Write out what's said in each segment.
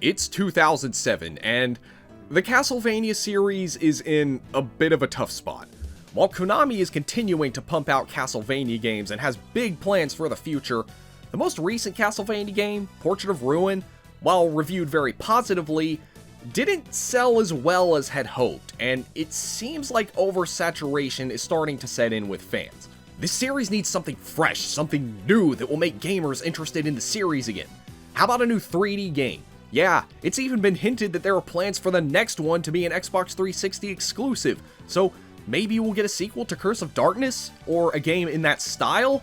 It's 2007, and the Castlevania series is in a bit of a tough spot. While Konami is continuing to pump out Castlevania games and has big plans for the future, the most recent Castlevania game, Portrait of Ruin, while reviewed very positively, didn't sell as well as had hoped, and it seems like oversaturation is starting to set in with fans. This series needs something fresh, something new that will make gamers interested in the series again. How about a new 3D game? Yeah, it's even been hinted that there are plans for the next one to be an Xbox 360 exclusive, so maybe we'll get a sequel to Curse of Darkness, or a game in that style?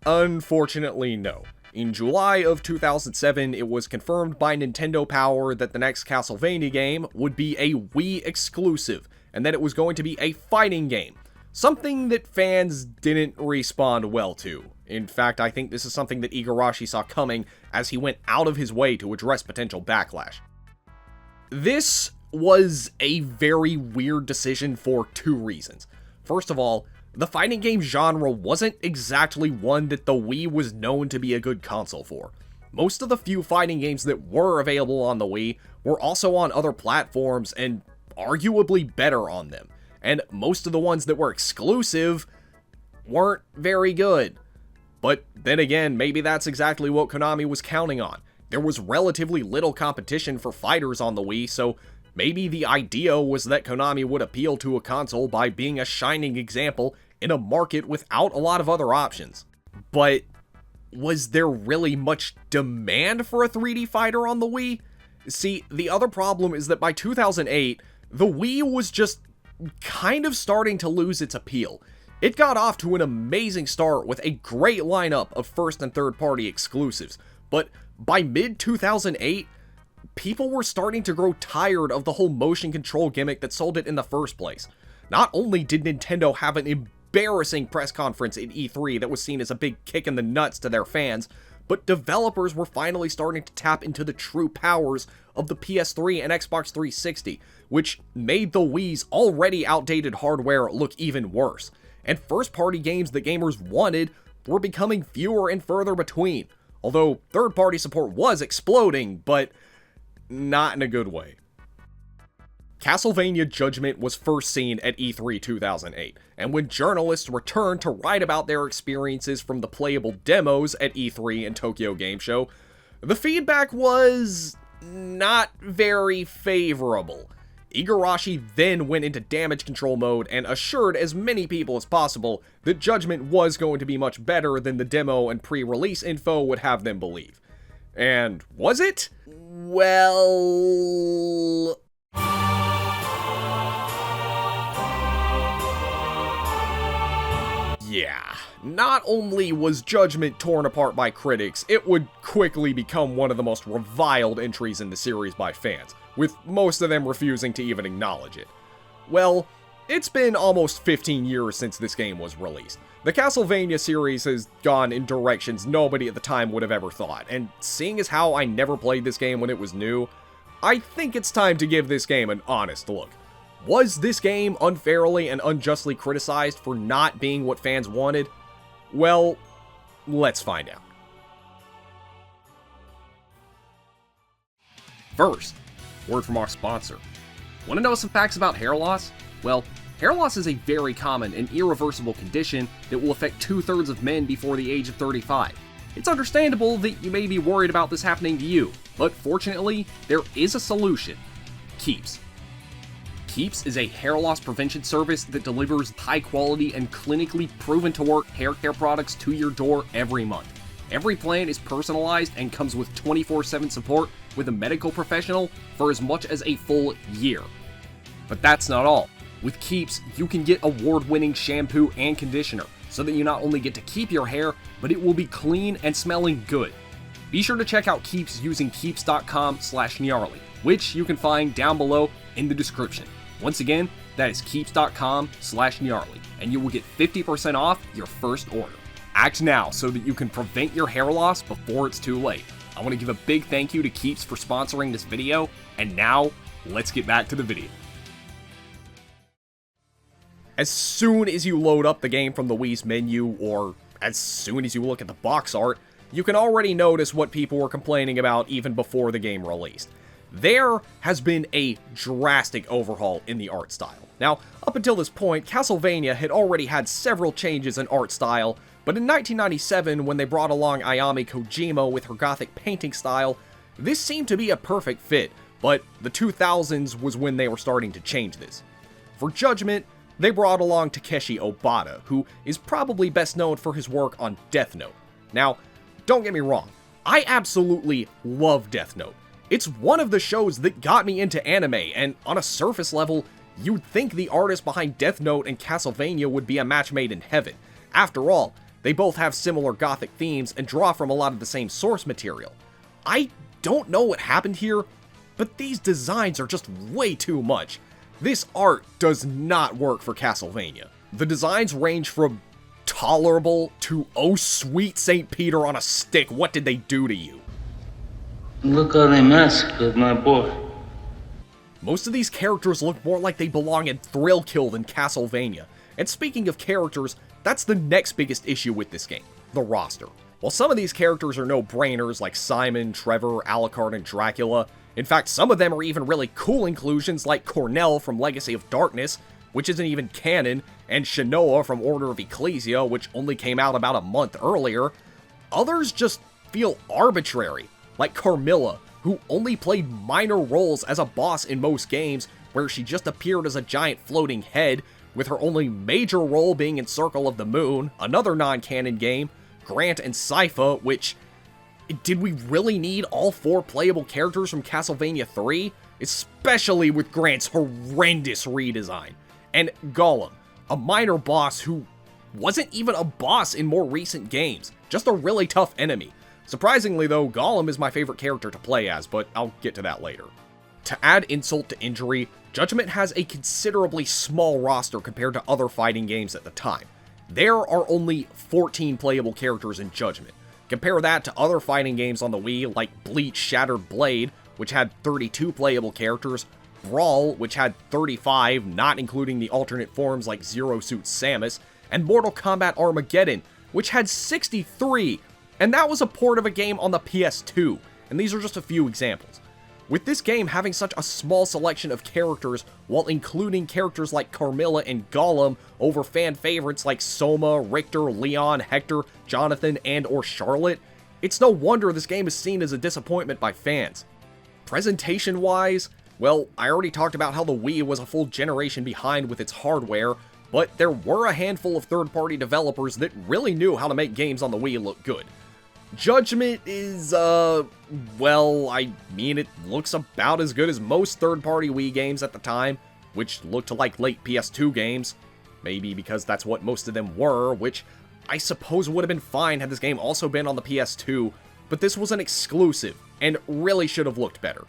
Unfortunately, no. In July of 2007, it was confirmed by Nintendo Power that the next Castlevania game would be a Wii exclusive, and that it was going to be a fighting game. Something that fans didn't respond well to. In fact, I think this is something that Igarashi saw coming as he went out of his way to address potential backlash. This was a very weird decision for two reasons. First of all, the fighting game genre wasn't exactly one that the Wii was known to be a good console for. Most of the few fighting games that were available on the Wii were also on other platforms and arguably better on them. And most of the ones that were exclusive weren't very good. But then again, maybe that's exactly what Konami was counting on. There was relatively little competition for fighters on the Wii, so maybe the idea was that Konami would appeal to a console by being a shining example in a market without a lot of other options. But was there really much demand for a 3D fighter on the Wii? See, the other problem is that by 2008, the Wii was just kind of starting to lose its appeal. It got off to an amazing start with a great lineup of first and third party exclusives, but by mid-2008, people were starting to grow tired of the whole motion control gimmick that sold it in the first place. Not only did Nintendo have an embarrassing press conference at E3 that was seen as a big kick in the nuts to their fans, but developers were finally starting to tap into the true powers of the PS3 and Xbox 360, which made the Wii's already outdated hardware look even worse. And first-party games that gamers wanted were becoming fewer and further between, although third-party support was exploding, but not in a good way. Castlevania Judgment was first seen at E3 2008, and when journalists returned to write about their experiences from the playable demos at E3 and Tokyo Game Show, the feedback was not very favorable. Igarashi then went into damage control mode and assured as many people as possible that Judgment was going to be much better than the demo and pre-release info would have them believe. And was it? Well, yeah. Not only was Judgment torn apart by critics, it would quickly become one of the most reviled entries in the series by fans, with most of them refusing to even acknowledge it. Well, it's been almost 15 years since this game was released. The Castlevania series has gone in directions nobody at the time would have ever thought, and seeing as how I never played this game when it was new, I think it's time to give this game an honest look. Was this game unfairly and unjustly criticized for not being what fans wanted? Well, let's find out. First, word from our sponsor. Want to know some facts about hair loss? Well, hair loss is a very common and irreversible condition that will affect 2/3 of men before the age of 35. It's understandable that you may be worried about this happening to you, but fortunately, there is a solution. Keeps. Keeps is a hair loss prevention service that delivers high quality and clinically proven to work hair care products to your door every month. Every plan is personalized and comes with 24/7 support with a medical professional for as much as a full year. But that's not all. With Keeps, you can get award-winning shampoo and conditioner, so that you not only get to keep your hair, but it will be clean and smelling good. Be sure to check out Keeps using keeps.com/gnarly, which you can find down below in the description. Once again, that is keeps.com/gnarly, and you will get 50% off your first order. Act now so that you can prevent your hair loss before it's too late. I want to give a big thank you to Keeps for sponsoring this video, and now, let's get back to the video. As soon as you load up the game from the Wii's menu, or as soon as you look at the box art, you can already notice what people were complaining about even before the game released. There has been a drastic overhaul in the art style. Now, up until this point, Castlevania had already had several changes in art style, but in 1997, when they brought along Ayami Kojima with her gothic painting style, this seemed to be a perfect fit, but the 2000s was when they were starting to change this. For Judgment, they brought along Takeshi Obata, who is probably best known for his work on Death Note. Now, don't get me wrong, I absolutely love Death Note. It's one of the shows that got me into anime, and on a surface level, you'd think the artist behind Death Note and Castlevania would be a match made in heaven. After all, they both have similar gothic themes and draw from a lot of the same source material. I don't know what happened here, but these designs are just way too much. This art does not work for Castlevania. The designs range from tolerable to oh sweet St. Peter on a stick, what did they do to you? Look how they massacred my boy. Most of these characters look more like they belong in Thrill Kill than Castlevania. And speaking of characters, that's the next biggest issue with this game, the roster. While some of these characters are no-brainers like Simon, Trevor, Alucard, and Dracula, in fact some of them are even really cool inclusions like Cornell from Legacy of Darkness, which isn't even canon, and Shinoa from Order of Ecclesia, which only came out about a month earlier, others just feel arbitrary. Like Carmilla, who only played minor roles as a boss in most games, where she just appeared as a giant floating head, with her only major role being in Circle of the Moon, another non-canon game, Grant and Sypha, which... did we really need all 4 playable characters from Castlevania 3? Especially with Grant's horrendous redesign. And Gollum, a minor boss who wasn't even a boss in more recent games, just a really tough enemy. Surprisingly though, Gollum is my favorite character to play as, but I'll get to that later. To add insult to injury, Judgment has a considerably small roster compared to other fighting games at the time. There are only 14 playable characters in Judgment. Compare that to other fighting games on the Wii like Bleach Shattered Blade, which had 32 playable characters, Brawl, which had 35, not including the alternate forms like Zero Suit Samus, and Mortal Kombat Armageddon, which had 63, and that was a port of a game on the PS2, and these are just a few examples. With this game having such a small selection of characters, while including characters like Carmilla and Gollum over fan favorites like Soma, Richter, Leon, Hector, Jonathan, and or Charlotte, it's no wonder this game is seen as a disappointment by fans. Presentation-wise, well, I already talked about how the Wii was a full generation behind with its hardware, but there were a handful of third-party developers that really knew how to make games on the Wii look good. Judgment is, well, I mean, it looks about as good as most third-party Wii games at the time, which looked like late PS2 games. Maybe because that's what most of them were, which I suppose would have been fine had this game also been on the PS2, but this was an exclusive, and really should have looked better.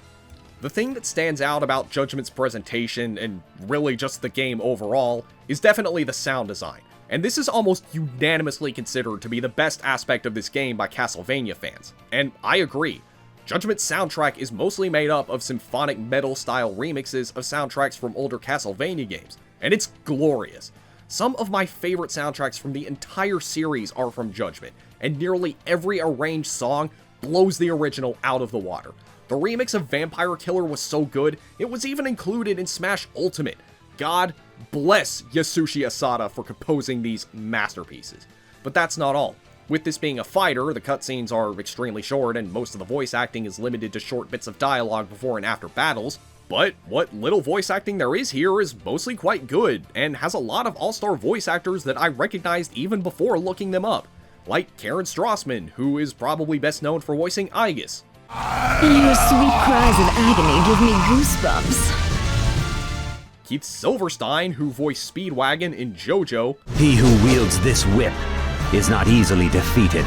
The thing that stands out about Judgment's presentation, and really just the game overall, is definitely the sound design. And this is almost unanimously considered to be the best aspect of this game by Castlevania fans. And I agree. Judgment's soundtrack is mostly made up of symphonic metal-style remixes of soundtracks from older Castlevania games, and it's glorious. Some of my favorite soundtracks from the entire series are from Judgment, and nearly every arranged song blows the original out of the water. The remix of Vampire Killer was so good, it was even included in Smash Ultimate. God bless Yasushi Asada for composing these masterpieces. But that's not all. With this being a fighter, the cutscenes are extremely short and most of the voice acting is limited to short bits of dialogue before and after battles, but what little voice acting there is here is mostly quite good, and has a lot of all-star voice actors that I recognized even before looking them up, like Karen Strassman, who is probably best known for voicing Aegis. Your sweet cries of agony give me goosebumps. Keith Silverstein, who voiced Speedwagon in JoJo. He who wields this whip is not easily defeated.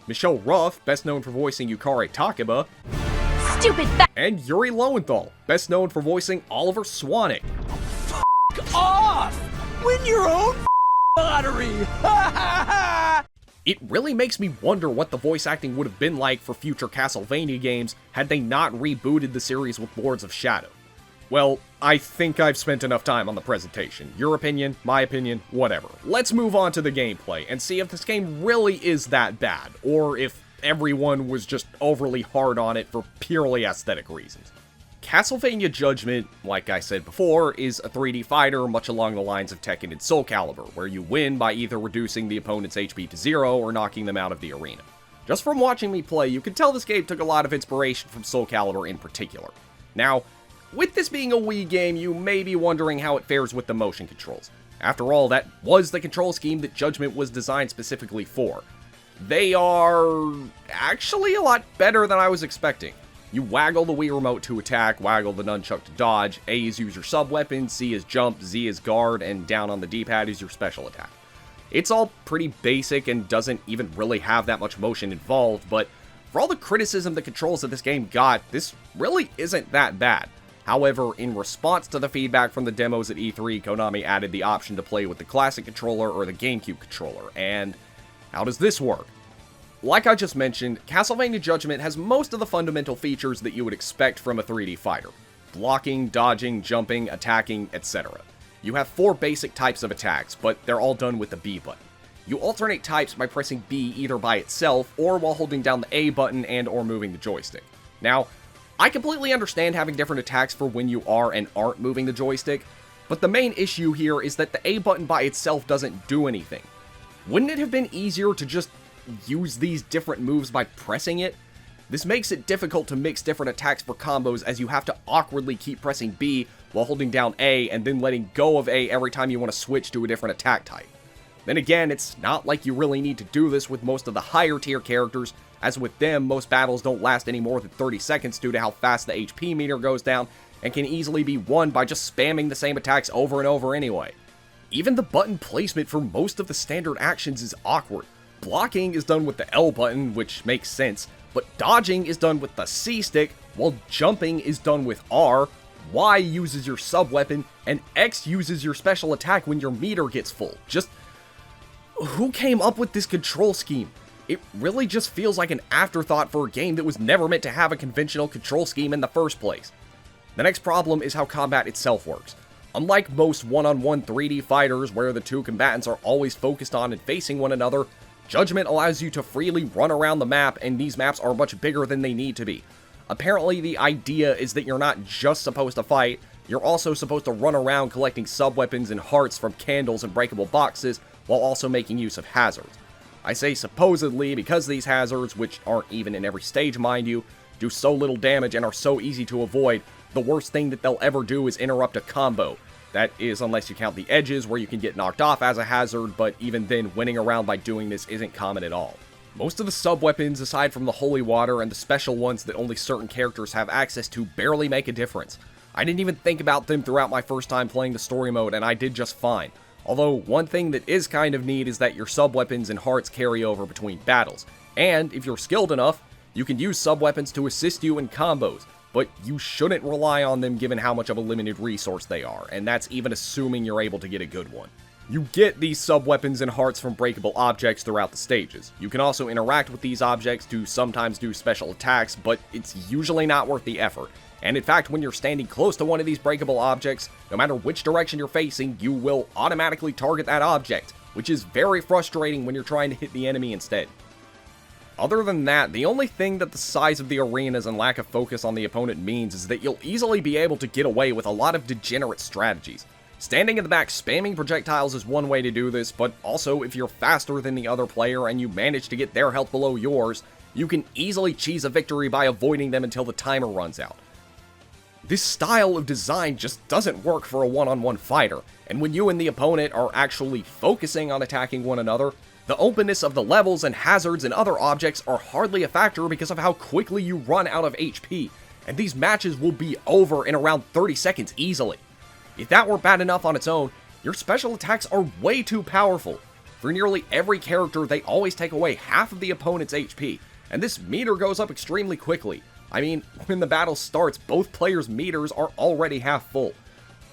Michelle Ruff, best known for voicing Yukari Takeba. Stupid and Yuri Lowenthal, best known for voicing Oliver Swanik. F off! Win your own lottery! It really makes me wonder what the voice acting would have been like for future Castlevania games had they not rebooted the series with Lords of Shadow. Well, I think I've spent enough time on the presentation. Your opinion, my opinion, whatever. Let's move on to the gameplay and see if this game really is that bad, or if everyone was just overly hard on it for purely aesthetic reasons. Castlevania Judgment, like I said before, is a 3D fighter much along the lines of Tekken and Soul Calibur, where you win by either reducing the opponent's HP to 0 or knocking them out of the arena. Just from watching me play, you can tell this game took a lot of inspiration from Soul Calibur in particular. Now, with this being a Wii game, you may be wondering how it fares with the motion controls. After all, that was the control scheme that Judgment was designed specifically for. They are actually a lot better than I was expecting. You waggle the Wii remote to attack, waggle the nunchuck to dodge, A is use your sub-weapon, C is jump, Z is guard, and down on the D-pad is your special attack. It's all pretty basic and doesn't even really have that much motion involved, but for all the criticism the controls of this game got, this really isn't that bad. However, in response to the feedback from the demos at E3, Konami added the option to play with the classic controller or the GameCube controller, and how does this work? Like I just mentioned, Castlevania Judgment has most of the fundamental features that you would expect from a 3D fighter. Blocking, dodging, jumping, attacking, etc. You have 4 basic types of attacks, but they're all done with the B button. You alternate types by pressing B either by itself or while holding down the A button and or moving the joystick. Now, I completely understand having different attacks for when you are and aren't moving the joystick, but the main issue here is that the A button by itself doesn't do anything. Wouldn't it have been easier to just use these different moves by pressing it? This makes it difficult to mix different attacks for combos as you have to awkwardly keep pressing B while holding down A and then letting go of A every time you want to switch to a different attack type. Then again, it's not like you really need to do this with most of the higher tier characters, as with them, most battles don't last any more than 30 seconds due to how fast the HP meter goes down, and can easily be won by just spamming the same attacks over and over anyway. Even the button placement for most of the standard actions is awkward. Blocking is done with the L button, which makes sense, but dodging is done with the C stick, while jumping is done with R, Y uses your sub-weapon, and X uses your special attack when your meter gets full. Just, who came up with this control scheme? It really just feels like an afterthought for a game that was never meant to have a conventional control scheme in the first place. The next problem is how combat itself works. Unlike most one-on-one 3D fighters where the two combatants are always focused on and facing one another, Judgment allows you to freely run around the map, and these maps are much bigger than they need to be. Apparently, the idea is that you're not just supposed to fight, you're also supposed to run around collecting sub-weapons and hearts from candles and breakable boxes, while also making use of hazards. I say supposedly because these hazards, which aren't even in every stage mind you, do so little damage and are so easy to avoid, the worst thing that they'll ever do is interrupt a combo. That is, unless you count the edges where you can get knocked off as a hazard, but even then, winning around by doing this isn't common at all. Most of the sub-weapons, aside from the holy water and the special ones that only certain characters have access to, barely make a difference. I didn't even think about them throughout my first time playing the story mode, and I did just fine. Although, one thing that is kind of neat is that your sub-weapons and hearts carry over between battles. And, if you're skilled enough, you can use sub-weapons to assist you in combos, but you shouldn't rely on them given how much of a limited resource they are, and that's even assuming you're able to get a good one. You get these sub-weapons and hearts from breakable objects throughout the stages. You can also interact with these objects to sometimes do special attacks, but it's usually not worth the effort. And in fact, when you're standing close to one of these breakable objects, no matter which direction you're facing, you will automatically target that object, which is very frustrating when you're trying to hit the enemy instead. Other than that, the only thing that the size of the arenas and lack of focus on the opponent means is that you'll easily be able to get away with a lot of degenerate strategies. Standing in the back spamming projectiles is one way to do this, but also if you're faster than the other player and you manage to get their health below yours, you can easily cheese a victory by avoiding them until the timer runs out. This style of design just doesn't work for a one-on-one fighter, and when you and the opponent are actually focusing on attacking one another, the openness of the levels and hazards and other objects are hardly a factor because of how quickly you run out of HP, and these matches will be over in around 30 seconds easily. If that were bad enough on its own, your special attacks are way too powerful. For nearly every character, they always take away half of the opponent's HP, and this meter goes up extremely quickly. I mean, when the battle starts, both players' meters are already half full.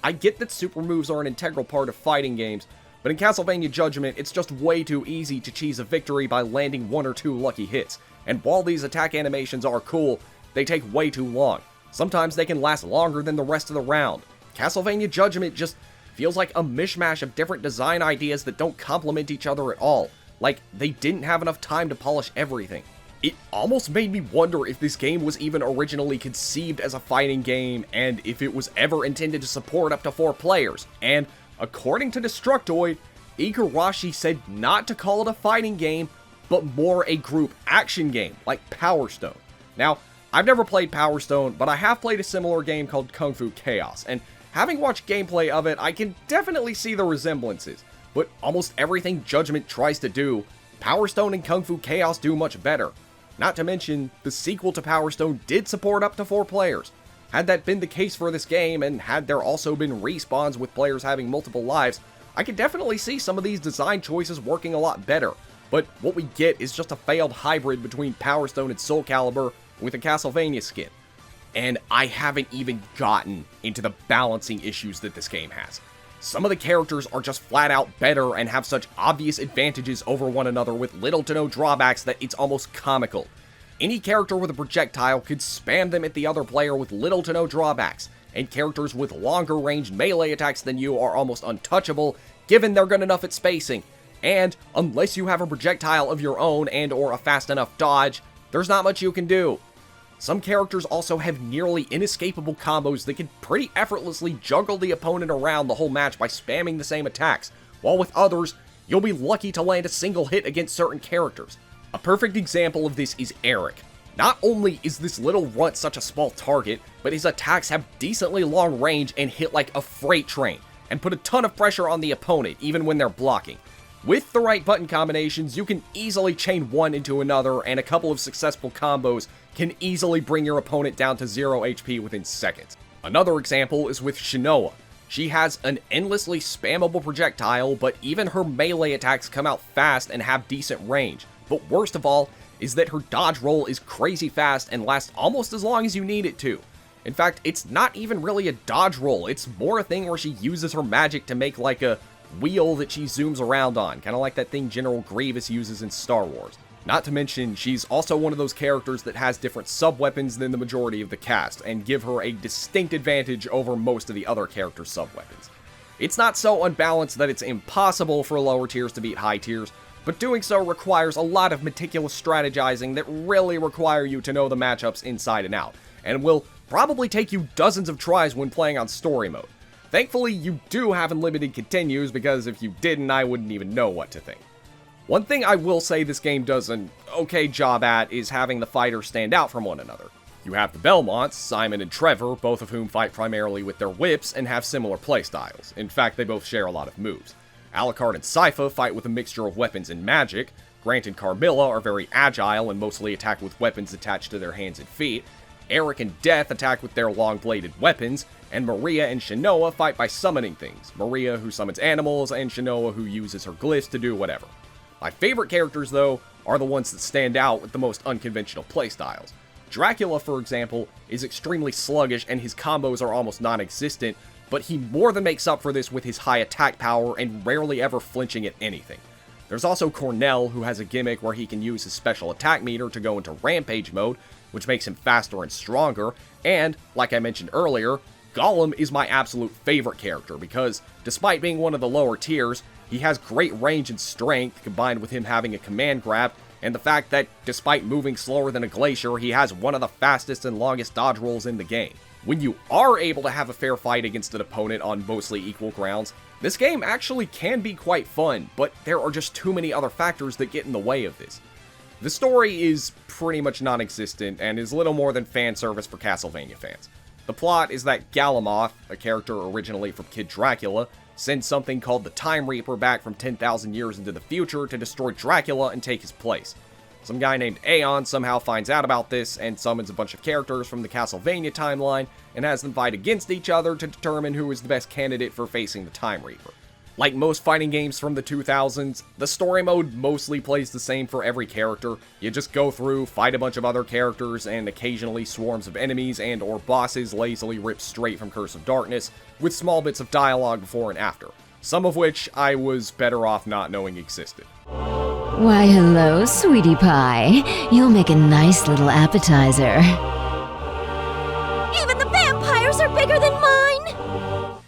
I get that super moves are an integral part of fighting games, but in Castlevania Judgment, it's just way too easy to cheese a victory by landing 1 or 2 lucky hits, and while these attack animations are cool, they take way too long. Sometimes they can last longer than the rest of the round. Castlevania Judgment just feels like a mishmash of different design ideas that don't complement each other at all. Like, they didn't have enough time to polish everything. It almost made me wonder if this game was even originally conceived as a fighting game, and if it was ever intended to support up to 4 players. And according to Destructoid, Igarashi said not to call it a fighting game, but more a group action game, like Power Stone. Now, I've never played Power Stone, but I have played a similar game called Kung Fu Chaos, and having watched gameplay of it, I can definitely see the resemblances. But almost everything Judgment tries to do, Power Stone and Kung Fu Chaos do much better. Not to mention, the sequel to Power Stone did support up to 4 players. Had that been the case for this game, and had there also been respawns with players having multiple lives, I could definitely see some of these design choices working a lot better. But what we get is just a failed hybrid between Power Stone and Soul Calibur with a Castlevania skin. And I haven't even gotten into the balancing issues that this game has. Some of the characters are just flat out better and have such obvious advantages over one another with little to no drawbacks that it's almost comical. Any character with a projectile could spam them at the other player with little to no drawbacks, and characters with longer range melee attacks than you are almost untouchable, given they're good enough at spacing. And unless you have a projectile of your own and or a fast enough dodge, there's not much you can do. Some characters also have nearly inescapable combos that can pretty effortlessly juggle the opponent around the whole match by spamming the same attacks, while with others, you'll be lucky to land a single hit against certain characters. A perfect example of this is Eric. Not only is this little runt such a small target, but his attacks have decently long range and hit like a freight train, and put a ton of pressure on the opponent even when they're blocking. With the right button combinations, you can easily chain one into another, and a couple of successful combos can easily bring your opponent down to 0 HP within seconds. Another example is with Shinoa. She has an endlessly spammable projectile, but even her melee attacks come out fast and have decent range. But worst of all, is that her dodge roll is crazy fast and lasts almost as long as you need it to. In fact, it's not even really a dodge roll, it's more a thing where she uses her magic to make like a wheel that she zooms around on, kind of like that thing General Grievous uses in Star Wars. Not to mention, she's also one of those characters that has different sub-weapons than the majority of the cast, and give her a distinct advantage over most of the other characters' sub-weapons. It's not so unbalanced that it's impossible for lower tiers to beat high tiers, but doing so requires a lot of meticulous strategizing that really require you to know the matchups inside and out, and will probably take you dozens of tries when playing on story mode. Thankfully, you do have unlimited continues, because if you didn't, I wouldn't even know what to think. One thing I will say this game does an okay job at is having the fighters stand out from one another. You have the Belmonts, Simon and Trevor, both of whom fight primarily with their whips and have similar playstyles. In fact, they both share a lot of moves. Alucard and Sypha fight with a mixture of weapons and magic. Grant and Carmilla are very agile and mostly attack with weapons attached to their hands and feet. Eric and Death attack with their long-bladed weapons, and Maria and Shinoa fight by summoning things. Maria who summons animals, and Shinoa who uses her glyphs to do whatever. My favorite characters, though, are the ones that stand out with the most unconventional playstyles. Dracula, for example, is extremely sluggish and his combos are almost non-existent, but he more than makes up for this with his high attack power and rarely ever flinching at anything. There's also Cornell, who has a gimmick where he can use his special attack meter to go into rampage mode, which makes him faster and stronger, and, like I mentioned earlier, Gollum is my absolute favorite character because, despite being one of the lower tiers, he has great range and strength combined with him having a command grab, and the fact that, despite moving slower than a glacier, he has one of the fastest and longest dodge rolls in the game. When you are able to have a fair fight against an opponent on mostly equal grounds, this game actually can be quite fun, but there are just too many other factors that get in the way of this. The story is pretty much non-existent and is little more than fan service for Castlevania fans. The plot is that Galamoth, a character originally from Kid Dracula, sends something called the Time Reaper back from 10,000 years into the future to destroy Dracula and take his place. Some guy named Aeon somehow finds out about this and summons a bunch of characters from the Castlevania timeline and has them fight against each other to determine who is the best candidate for facing the Time Reaper. Like most fighting games from the 2000s, the story mode mostly plays the same for every character. You just go through, fight a bunch of other characters, and occasionally swarms of enemies and or bosses lazily ripped straight from Curse of Darkness, with small bits of dialogue before and after, some of which I was better off not knowing existed. Why, hello, sweetie pie. You'll make a nice little appetizer. Even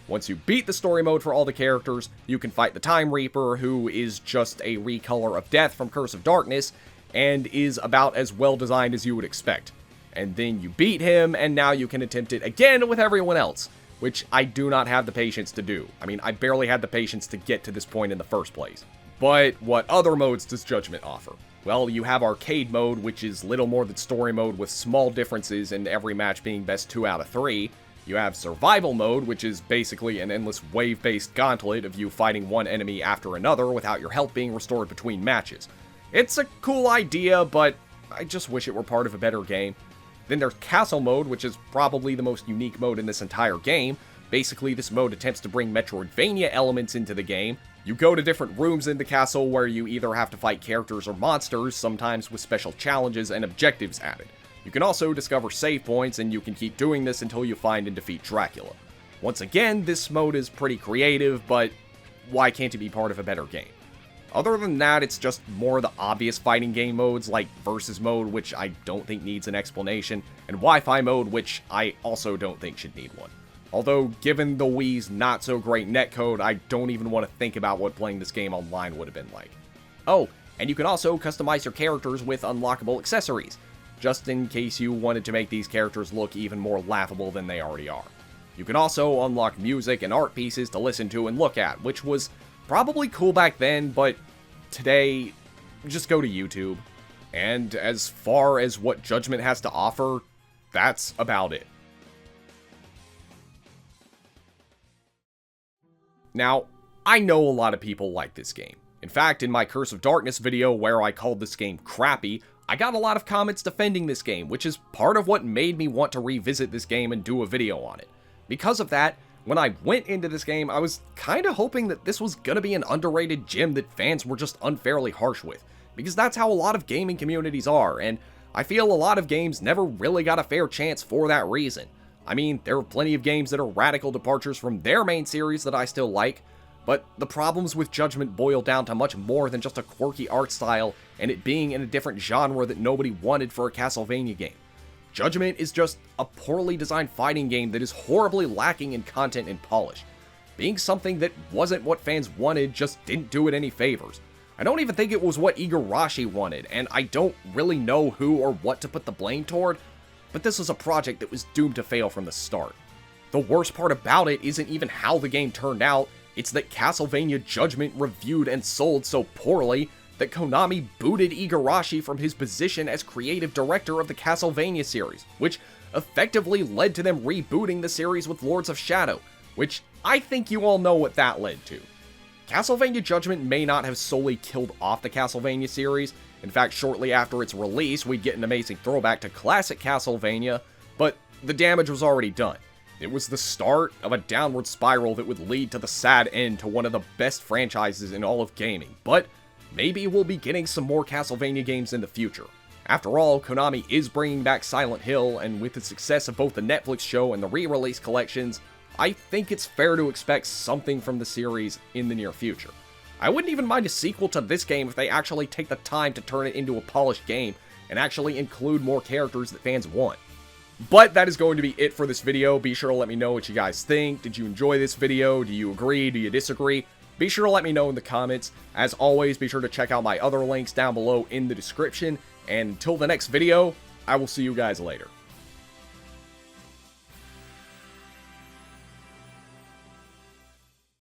Once you beat the story mode for all the characters, you can fight the Time Reaper, who is just a recolor of Death from Curse of Darkness, and is about as well designed as you would expect. And then you beat him, and now you can attempt it again with everyone else, which I do not have the patience to do. I mean, I barely had the patience to get to this point in the first place. But what other modes does Judgment offer? Well, you have Arcade Mode, which is little more than story mode with small differences in every match being best 2 out of 3. You have Survival Mode, which is basically an endless wave-based gauntlet of you fighting one enemy after another without your health being restored between matches. It's a cool idea, but I just wish it were part of a better game. Then there's Castle Mode, which is probably the most unique mode in this entire game. Basically, this mode attempts to bring Metroidvania elements into the game. You go to different rooms in the castle where you either have to fight characters or monsters, sometimes with special challenges and objectives added. You can also discover save points, and you can keep doing this until you find and defeat Dracula. Once again, this mode is pretty creative, but why can't it be part of a better game? Other than that, it's just more of the obvious fighting game modes, like Versus Mode, which I don't think needs an explanation, and Wi-Fi Mode, which I also don't think should need one. Although, given the Wii's not-so-great netcode, I don't even want to think about what playing this game online would have been like. Oh, and you can also customize your characters with unlockable accessories, just in case you wanted to make these characters look even more laughable than they already are. You can also unlock music and art pieces to listen to and look at, which was probably cool back then, but today, just go to YouTube. And as far as what Judgment has to offer, that's about it. Now, I know a lot of people like this game. In fact, in my Curse of Darkness video where I called this game crappy, I got a lot of comments defending this game, which is part of what made me want to revisit this game and do a video on it. Because of that, when I went into this game, I was kinda hoping that this was gonna be an underrated gem that fans were just unfairly harsh with, because that's how a lot of gaming communities are, and I feel a lot of games never really got a fair chance for that reason. I mean, there are plenty of games that are radical departures from their main series that I still like, but the problems with Judgment boil down to much more than just a quirky art style and it being in a different genre that nobody wanted for a Castlevania game. Judgment is just a poorly designed fighting game that is horribly lacking in content and polish. Being something that wasn't what fans wanted just didn't do it any favors. I don't even think it was what Igarashi wanted, and I don't really know who or what to put the blame toward, but this was a project that was doomed to fail from the start. The worst part about it isn't even how the game turned out, it's that Castlevania Judgment reviewed and sold so poorly that Konami booted Igarashi from his position as creative director of the Castlevania series, which effectively led to them rebooting the series with Lords of Shadow, which I think you all know what that led to. Castlevania Judgment may not have solely killed off the Castlevania series. In fact, shortly after its release, we'd get an amazing throwback to classic Castlevania, but the damage was already done. It was the start of a downward spiral that would lead to the sad end to one of the best franchises in all of gaming, but maybe we'll be getting some more Castlevania games in the future. After all, Konami is bringing back Silent Hill, and with the success of both the Netflix show and the re-release collections, I think it's fair to expect something from the series in the near future. I wouldn't even mind a sequel to this game if they actually take the time to turn it into a polished game and actually include more characters that fans want. But that is going to be it for this video. Be sure to let me know what you guys think. Did you enjoy this video? Do you agree? Do you disagree? Be sure to let me know in the comments. As always, be sure to check out my other links down below in the description. And until the next video, I will see you guys later.